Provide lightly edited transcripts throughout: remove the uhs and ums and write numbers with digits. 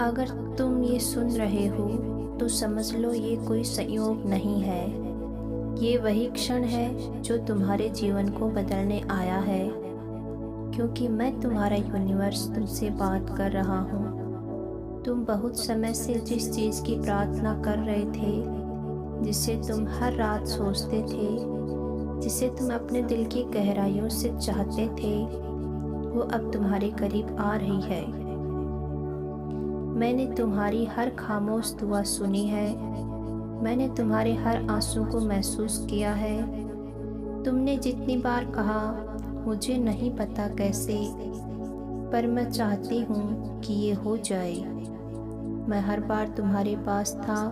अगर तुम ये सुन रहे हो तो समझ लो ये कोई संयोग नहीं है। ये वही क्षण है जो तुम्हारे जीवन को बदलने आया है, क्योंकि मैं तुम्हारा यूनिवर्स तुमसे बात कर रहा हूँ। तुम बहुत समय से जिस चीज़ की प्रार्थना कर रहे थे, जिसे तुम हर रात सोचते थे, जिसे तुम अपने दिल की गहराइयों से चाहते थे, वो अब तुम्हारे करीब आ रही है। मैंने तुम्हारी हर खामोश दुआ सुनी है। मैंने तुम्हारे हर आंसू को महसूस किया है। तुमने जितनी बार कहा मुझे नहीं पता कैसे, पर मैं चाहती हूँ कि ये हो जाए। मैं हर बार तुम्हारे पास था।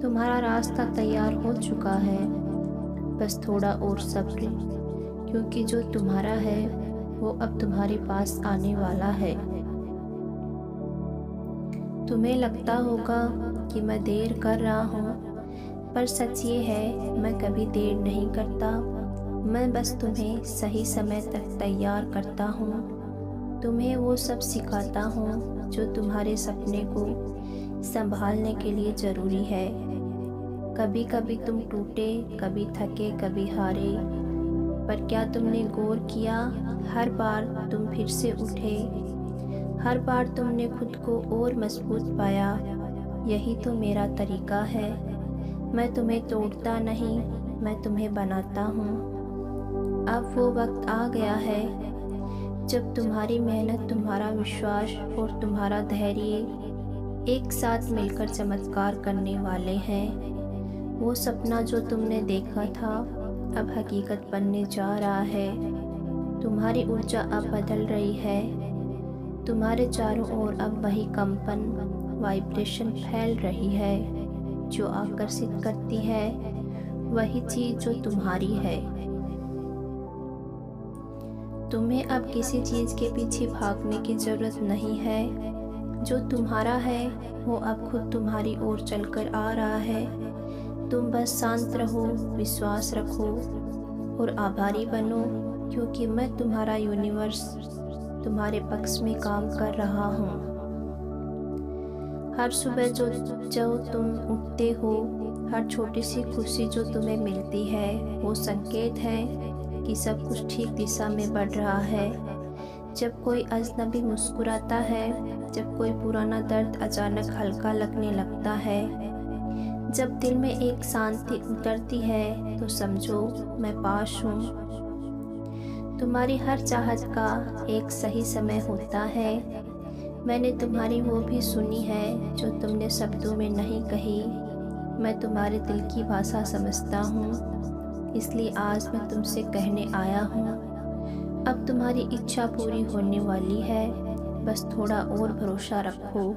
तुम्हारा रास्ता तैयार हो चुका है, बस थोड़ा और सब्र, क्योंकि जो तुम्हारा है वो अब तुम्हारे पास आने वाला है। तुम्हें लगता होगा कि मैं देर कर रहा हूँ, पर सच ये है मैं कभी देर नहीं करता। मैं बस तुम्हें सही समय तक तैयार करता हूँ। तुम्हें वो सब सिखाता हूँ जो तुम्हारे सपने को संभालने के लिए ज़रूरी है। कभी कभी तुम टूटे, कभी थके, कभी हारे, पर क्या तुमने गौर किया, हर बार तुम फिर से उठे, हर बार तुमने खुद को और मजबूत पाया। यही तो मेरा तरीका है। मैं तुम्हें तोड़ता नहीं, मैं तुम्हें बनाता हूँ। अब वो वक्त आ गया है जब तुम्हारी मेहनत, तुम्हारा विश्वास और तुम्हारा धैर्य एक साथ मिलकर चमत्कार करने वाले हैं। वो सपना जो तुमने देखा था अब हकीकत बनने जा रहा है। तुम्हारी ऊर्जा अब बदल रही है। तुम्हारे चारों ओर अब वही कंपन, वाइब्रेशन फैल रही है जो आकर्षित करती है, वही चीज़ जो तुम्हारी है। तुम्हें अब किसी चीज़ के पीछे भागने की ज़रूरत नहीं है। जो तुम्हारा है वो अब खुद तुम्हारी ओर चलकर आ रहा है। तुम बस शांत रहो, विश्वास रखो और आभारी बनो, क्योंकि मैं तुम्हारा यूनिवर्स तुम्हारे पक्ष में काम कर रहा हूँ। हर सुबह जो तुम उठते हो, हर छोटी सी खुशी जो तुम्हें मिलती है, वो संकेत है कि सब कुछ ठीक दिशा में बढ़ रहा है। जब कोई अजनबी मुस्कुराता है, जब कोई पुराना दर्द अचानक हल्का लगने लगता है, जब दिल में एक शांति उतरती है, तो समझो मैं पास हूँ। तुम्हारी हर चाहत का एक सही समय होता है। मैंने तुम्हारी वो भी सुनी है जो तुमने शब्दों में नहीं कही। मैं तुम्हारे दिल की भाषा समझता हूँ, इसलिए आज मैं तुमसे कहने आया हूँ। अब तुम्हारी इच्छा पूरी होने वाली है, बस थोड़ा और भरोसा रखो।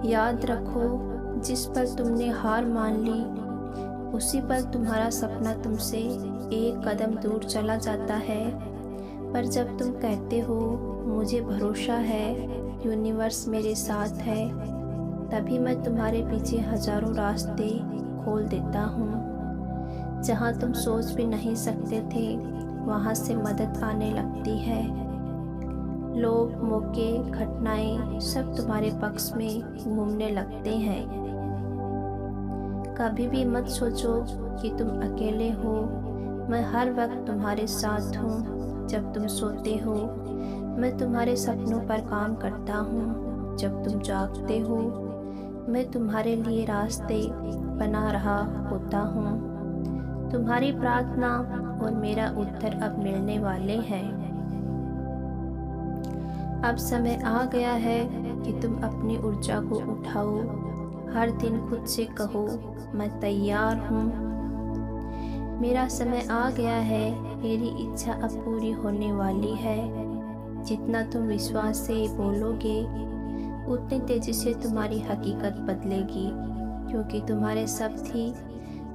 याद रखो, जिस पर तुमने हार मान ली, उसी पर तुम्हारा सपना तुमसे एक कदम दूर चला जाता है। पर जब तुम कहते हो मुझे भरोसा है, यूनिवर्स मेरे साथ है, तभी मैं तुम्हारे पीछे हजारों रास्ते खोल देता हूँ। जहाँ तुम सोच भी नहीं सकते थे, वहाँ से मदद आने लगती है। लोग, मौके, घटनाएं सब तुम्हारे पक्ष में घूमने लगते हैं। कभी भी मत सोचो कि तुम अकेले हो। मैं हर वक्त तुम्हारे साथ हूँ। जब तुम सोते हो, मैं तुम्हारे सपनों पर काम करता हूँ। जब तुम जागते हो, मैं तुम्हारे लिए रास्ते बना रहा होता हूँ। तुम्हारी प्रार्थना और मेरा उत्तर अब मिलने वाले हैं। अब समय आ गया है कि तुम अपनी ऊर्जा को उठाओ। हर दिन खुद से कहो मैं तैयार हूँ। मेरा समय आ गया है, मेरी इच्छा अब पूरी होने वाली है। जितना तुम विश्वास से बोलोगे, उतनी तेजी से तुम्हारी हकीकत बदलेगी, क्योंकि तुम्हारे शब्द ही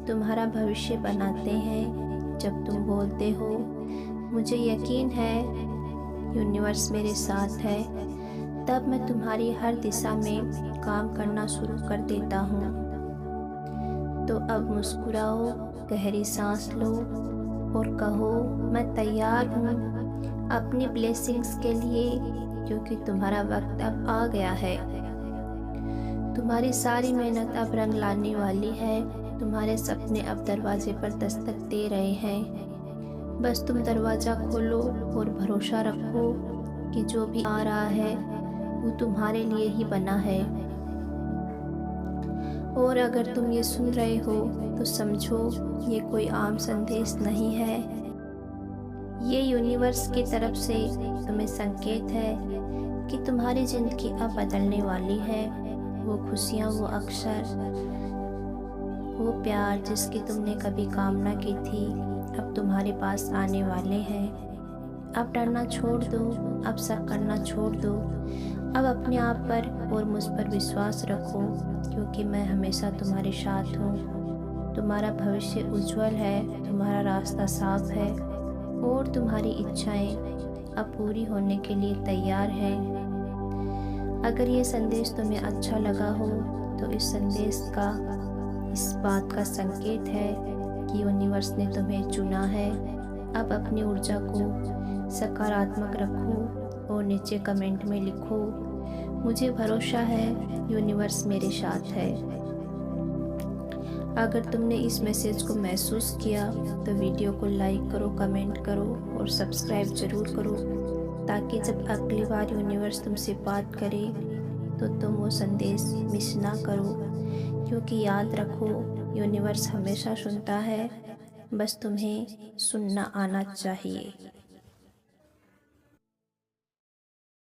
तुम्हारा भविष्य बनाते हैं। जब तुम बोलते हो मुझे यकीन है यूनिवर्स मेरे साथ है, तब मैं तुम्हारी हर दिशा में काम करना शुरू कर देता हूँ। तो अब मुस्कुराओ, गहरी सांस लो और कहो मैं तैयार हूँ अपनी ब्लेसिंग्स के लिए। क्योंकि तुम्हारा वक्त अब आ गया है। तुम्हारी सारी मेहनत अब रंग लाने वाली है। तुम्हारे सपने अब दरवाजे पर दस्तक दे रहे हैं। बस तुम दरवाज़ा खोलो और भरोसा रखो कि जो भी आ रहा है वो तुम्हारे लिए ही बना है। और अगर तुम ये सुन रहे हो तो समझो ये कोई आम संदेश नहीं है। ये यूनिवर्स की तरफ से तुम्हें संकेत है कि तुम्हारी ज़िंदगी अब बदलने वाली है। वो खुशियाँ, वो अक्षर, वो प्यार जिसकी तुमने कभी कामना की थी अब तुम्हारे पास आने वाले हैं। अब डरना छोड़ दो, अब शक करना छोड़ दो। अब अपने आप पर और मुझ पर विश्वास रखो, क्योंकि मैं हमेशा तुम्हारे साथ हूँ। तुम्हारा भविष्य उज्जवल है, तुम्हारा रास्ता साफ है और तुम्हारी इच्छाएं अब पूरी होने के लिए तैयार हैं। अगर ये संदेश तुम्हें अच्छा लगा हो तो इस संदेश का इस बात का संकेत है कि यूनिवर्स ने तुम्हें चुना है। अब अपनी ऊर्जा को सकारात्मक रखो और नीचे कमेंट में लिखो, मुझे भरोसा है यूनिवर्स मेरे साथ है। अगर तुमने इस मैसेज को महसूस किया तो वीडियो को लाइक करो, कमेंट करो और सब्सक्राइब ज़रूर करो, ताकि जब अगली बार यूनिवर्स तुमसे बात करे तो तुम वो संदेश मिस ना करो। क्योंकि याद रखो, यूनिवर्स हमेशा सुनता है, बस तुम्हें सुनना आना चाहिए।